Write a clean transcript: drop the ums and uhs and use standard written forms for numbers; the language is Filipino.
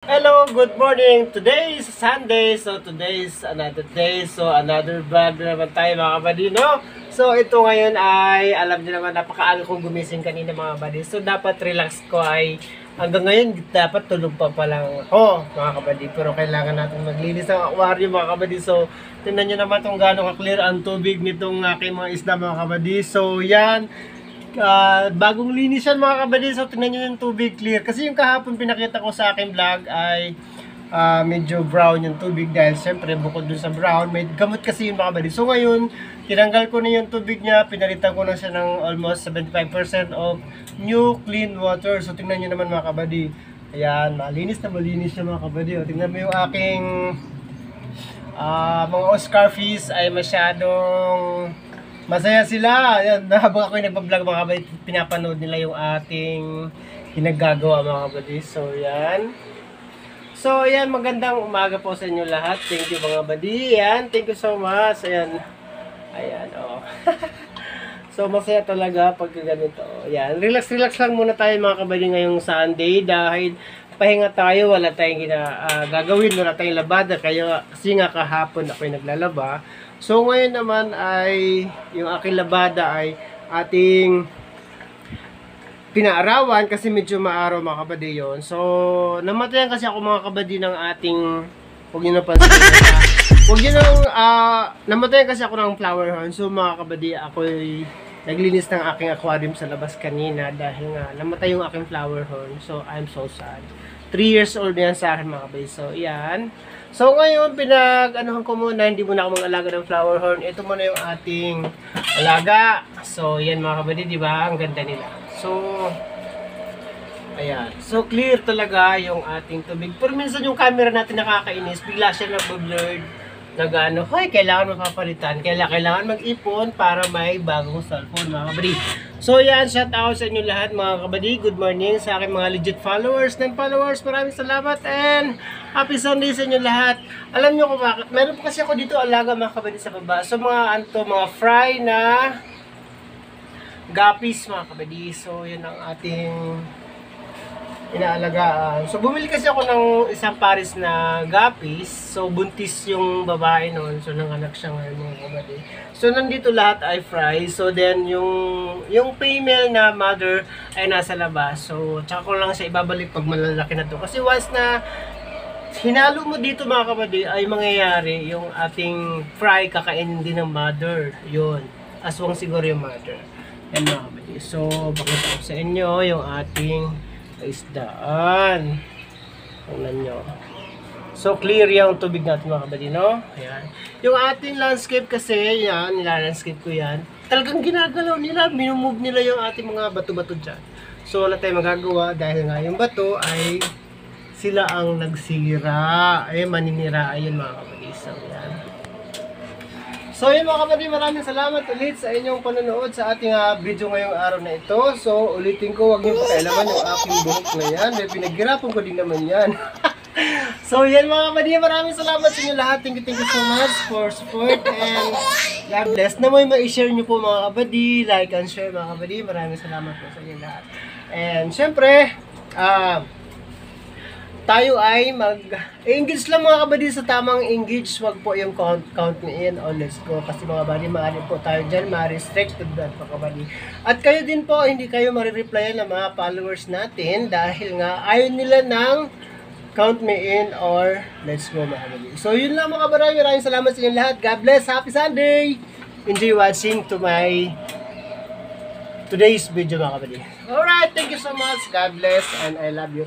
Hello, good morning. Today is Sunday, so today is another day. So another vlog na naman tayo mga kabady, no? So ito ngayon ay, alam niyo naman, napakaaga kong gumising kanina mga kabady. So dapat relax ko ay, hanggang ngayon dapat tulog pa lang ako mga kabady. Pero kailangan natin maglinis ng aquarium mga kabady. So tingnan niyo naman kung gaano ka-clear ang tubig nitong aking mga isda mga kabady. So yan. Bagong linis yan mga kabady. So tingnan nyo yung tubig clear. Kasi yung kahapon pinakita ko sa aking vlog ay medyo brown yung tubig. Dahil syempre bukod dun sa brown, may gamot kasi yung mga kabady. So ngayon, tinanggal ko na yung tubig niya. Pinalitan ko na siya ng almost 75% of new clean water. So tingnan nyo naman mga kabady. Ayan, malinis na malinis siya mga kabady. O, tingnan mo yung aking mga Oscar fish ay masyadong masaya sila. Ayan, habang ako'y nagpa-vlog mga kabady, pinapanood nila yung ating ginagagawa mga kabady. So, yan. So, yan. Magandang umaga po sa inyo lahat. Thank you mga kabady. Yan. Thank you so much. Ayan. Ayan, oh. So, masaya talaga pag ganito. Yan. Relax lang muna tayo mga kabady ngayong Sunday dahil pahinga tayo. Wala tayong gagawin. Wala tayong labada. Kasi nga kahapon ako'y naglalaba. So ngayon naman ay yung aking labada ay ating pinaarawan kasi medyo maaraw mga kabady yun. So namatayan kasi ako mga kabady ng ating, huwag nyo napansin namatayan kasi ako ng flower horn. So mga kabady, ako'y naglinis ng aking aquarium sa labas kanina dahil nga namatay yung aking flower horn. So I'm so sad. 3 years old yan sa akin mga kabady. So yan. So ngayon, pinag-anuhan ko muna, hindi muna ako mag-alaga ng flower horn. Ito muna yung ating alaga. So yan mga kabady, di ba? Ang ganda nila. So, ayan. So clear talaga yung ating tubig. Pero minsan yung camera natin nakakainis, bigla siya nag-blurred. Nag-ano, hoy, kailangan mapapalitan. Kailangan mag-ipon para may bagong cellphone mga kabady. So yan, shout out sa inyo lahat mga kabady. Good morning sa aking mga legit followers, non-followers. Maraming salamat and happy Sunday sa inyo lahat. Alam nyo kung bakit? Meron po kasi ako dito alaga mga kabady sa baba. So mga mga fry na guppies mga kabady. So yan ang ating inaalagaan. So bumili kasi ako ng isang pares na guppies. So buntis yung babae noon. So nanganak siya ngayon mga kabady. So nandito lahat ay fry. So then yung female na mother ay nasa labas. So tsaka ko lang siya ibabalik pag malalaki na to. Kasi once na hinalo mo dito mga kabady ay mangyayari yung ating fry kakainin din ng mother. Yun. Aswang siguro yung mother. Yan mga kabady. So pakita ko sa inyo yung ating isdaan. Tingnan nyo. So clear yung tubig natin mga kabady, no? Ayan. Yung ating landscape kasi, yan, nilalandscape ko yan. Talagang ginagalaw nila, minumove nila yung ating mga bato-bato dyan. So wala tayong magagawa dahil nga yung bato ay sila ang nagsira. Ay, maninira. Ayun mga kabady. So yan. So yun mga kabady, maraming salamat ulit sa inyong panonood sa ating video ngayong araw na ito. So ulitin ko, huwag niyo pakialaman yung aking buhok na yan. May pinaghirapan ko din naman yan. So yan mga kabady, maraming salamat sa inyo lahat. Thank you so much for support and God bless. Na may ma-share nyo po mga kabady, like and share mga kabady. Maraming salamat po sa inyo lahat. And syempre, tayo ay mag-engage lang mga kabady sa tamang engage. Wag po yung count me in or let's go. Kasi mga kabady, maaari po tayo dyan, ma-restricted that mga kabady. At kayo din po, hindi kayo marireplyan ng mga followers natin dahil nga ayaw nila ng count me in or let's go mga kabady. So yun lang mga kabady, maraming salamat sa inyo lahat. God bless, happy Sunday! Enjoy watching to my today's video mga kabady. Alright, thank you so much. God bless and I love you.